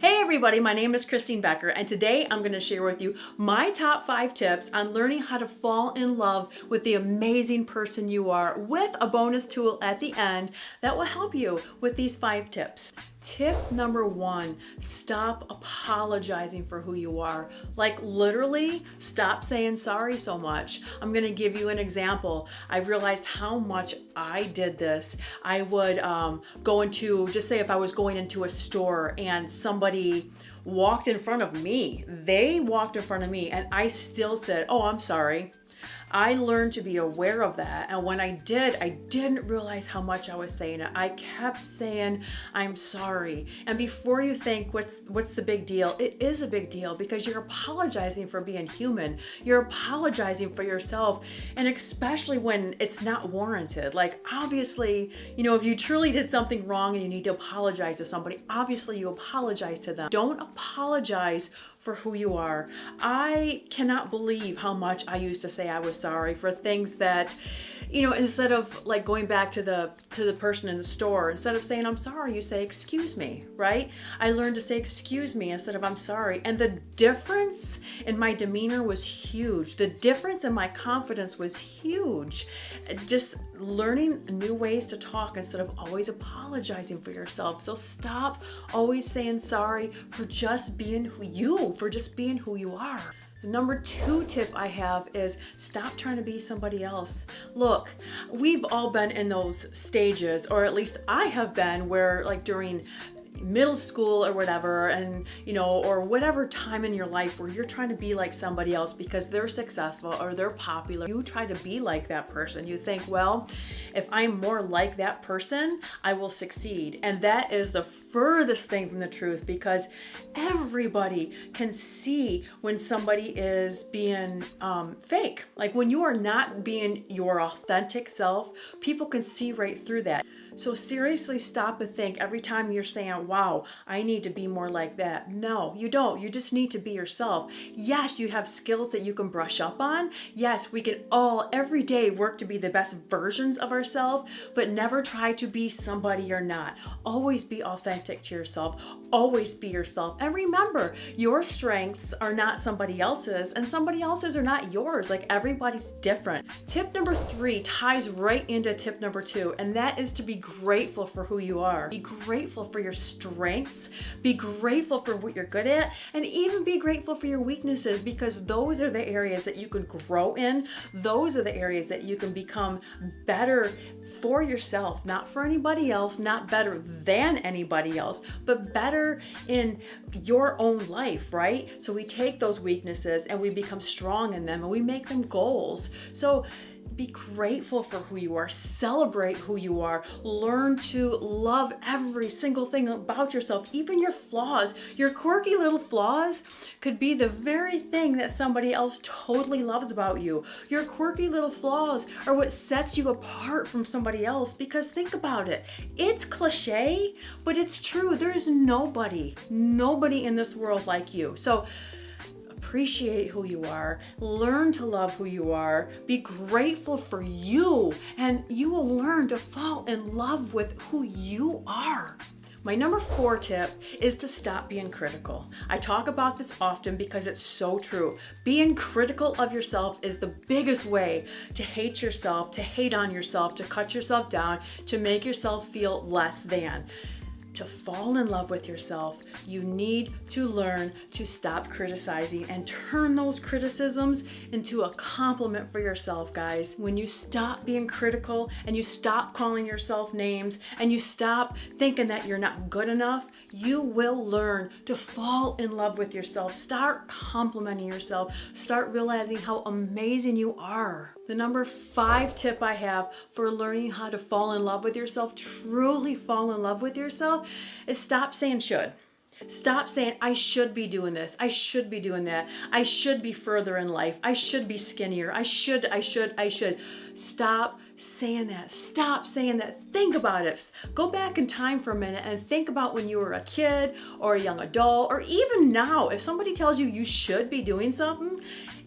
Hey everybody, my name is Christine Becker, and today I'm going to share with you my top 5 tips on learning how to fall in love with the amazing person you are, with a bonus tool at the end that will help you with these 5 tips. Tip number 1, stop apologizing for who you are. Like literally, stop saying sorry so much. I'm going to give you an example. I realized how much I did this. I would go into, just say if I was going into a store and somebody walked in front of me, they walked in front of me and I still said, "Oh, I'm sorry." I learned to be aware of that, and when I did, I didn't realize how much I was saying it. I kept saying, "I'm sorry." And before you think, what's the big deal? It is a big deal because you're apologizing for being human. You're apologizing for yourself, and especially when it's not warranted. Like obviously, if you truly did something wrong and you need to apologize to somebody, obviously you apologize to them. Don't apologize for who you are. I cannot believe how much I used to say I was sorry for things that, instead of like going back to the person in the store, instead of saying "I'm sorry," you say "excuse me," right? I learned to say "excuse me" instead of "I'm sorry." And the difference in my demeanor was huge. The difference in my confidence was huge. Just learning new ways to talk instead of always apologizing for yourself. So stop always saying sorry for just being who you are. The number 2 tip I have is stop trying to be somebody else. Look, we've all been in those stages, or at least I have been, where like during middle school or whatever, and or whatever time in your life where you're trying to be like somebody else because they're successful or they're popular. You try to be like that person. You think, well, if I'm more like that person, I will succeed. And that is the furthest thing from the truth, because everybody can see when somebody is being fake. Like when you are not being your authentic self, people can see right through that. So seriously, stop and think every time you're saying, "Wow, I need to be more like that." No, you don't. You just need to be yourself. Yes, you have skills that you can brush up on. Yes, we can all every day work to be the best versions of ourselves, but never try to be somebody you're not. Always be authentic to yourself. Always be yourself. And remember, your strengths are not somebody else's, and somebody else's are not yours. Like everybody's different. Tip number 3 ties right into tip number 2, and that is to be grateful for who you are. Be grateful for your strengths. Be grateful for what you're good at, and even be grateful for your weaknesses, because those are the areas that you can grow in. Those are the areas that you can become better for yourself, not for anybody else, not better than anybody else, but better in your own life, right? So we take those weaknesses and we become strong in them and we make them goals. So be grateful for who you are. Celebrate who you are. Learn to love every single thing about yourself, even your flaws. Your quirky little flaws could be the very thing that somebody else totally loves about you. Your quirky little flaws are what sets you apart from somebody else, because think about it. It's cliche, but it's true. There is nobody in this world like you. So appreciate who you are, learn to love who you are, be grateful for you, and you will learn to fall in love with who you are. My number 4 tip is to stop being critical. I talk about this often because it's so true. Being critical of yourself is the biggest way to hate yourself, to hate on yourself, to cut yourself down, to make yourself feel less than. To fall in love with yourself, you need to learn to stop criticizing and turn those criticisms into a compliment for yourself, guys. When you stop being critical and you stop calling yourself names and you stop thinking that you're not good enough, you will learn to fall in love with yourself. Start complimenting yourself. Start realizing how amazing you are. The number 5 tip I have for learning how to fall in love with yourself, truly fall in love with yourself, is stop saying should. Stop saying, "I should be doing this. I should be doing that. I should be further in life. I should be skinnier. I should. Stop saying that. Stop saying that. Think about it. Go back in time for a minute and think about when you were a kid or a young adult, or even now. If somebody tells you you should be doing something,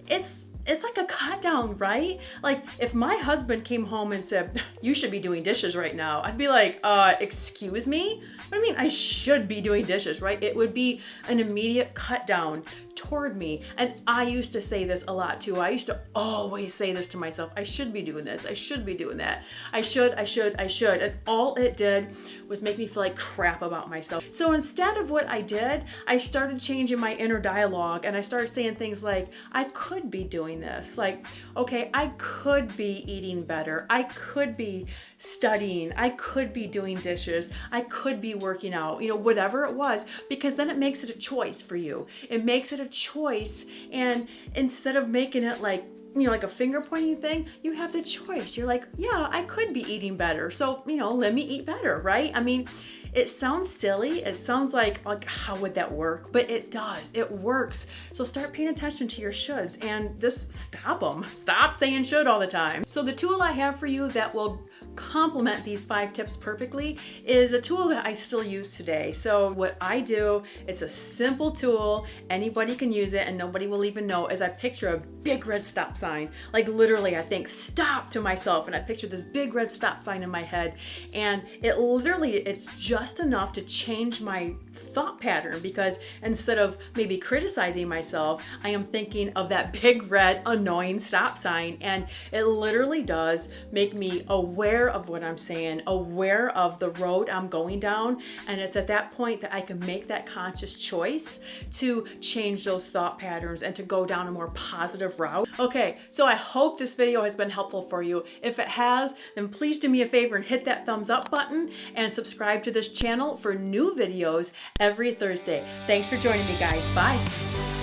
it's it's like a cut down, right? Like if my husband came home and said, you should be doing dishes right now, I'd be like, excuse me? What do you mean I should be doing dishes, right? It would be an immediate cut down toward me. And I used to say this a lot too. I used to always say this to myself. I should be doing this. I should be doing that. I should. And all it did was make me feel like crap about myself. So instead of what I did, I started changing my inner dialogue and I started saying things like, I could be doing this. Like, okay, I could be eating better. I could be studying. I could be doing dishes. I could be working out, whatever it was, because then it makes it a choice for you. It makes it a choice. And instead of making it like a finger pointing thing, you have the choice. You're like, yeah, I could be eating better. So, let me eat better, right? I mean, it sounds silly. It sounds like how would that work? But it does. It works. So start paying attention to your shoulds and just stop them. Stop saying should all the time. So the tool I have for you that will complement these 5 tips perfectly is a tool that I still use today. So what I do, it's a simple tool. Anybody can use it and nobody will even know, is I picture a big red stop sign. Like literally I think stop to myself and I picture this big red stop sign in my head, and it's just enough to change my thought pattern, because instead of maybe criticizing myself, I am thinking of that big red annoying stop sign, and it literally does make me aware of what I'm saying, aware of the road I'm going down, and it's at that point that I can make that conscious choice to change those thought patterns and to go down a more positive route. Okay, so I hope this video has been helpful for you. If it has, then please do me a favor and hit that thumbs up button and subscribe to this channel for new videos every Thursday. Thanks for joining me, guys. Bye.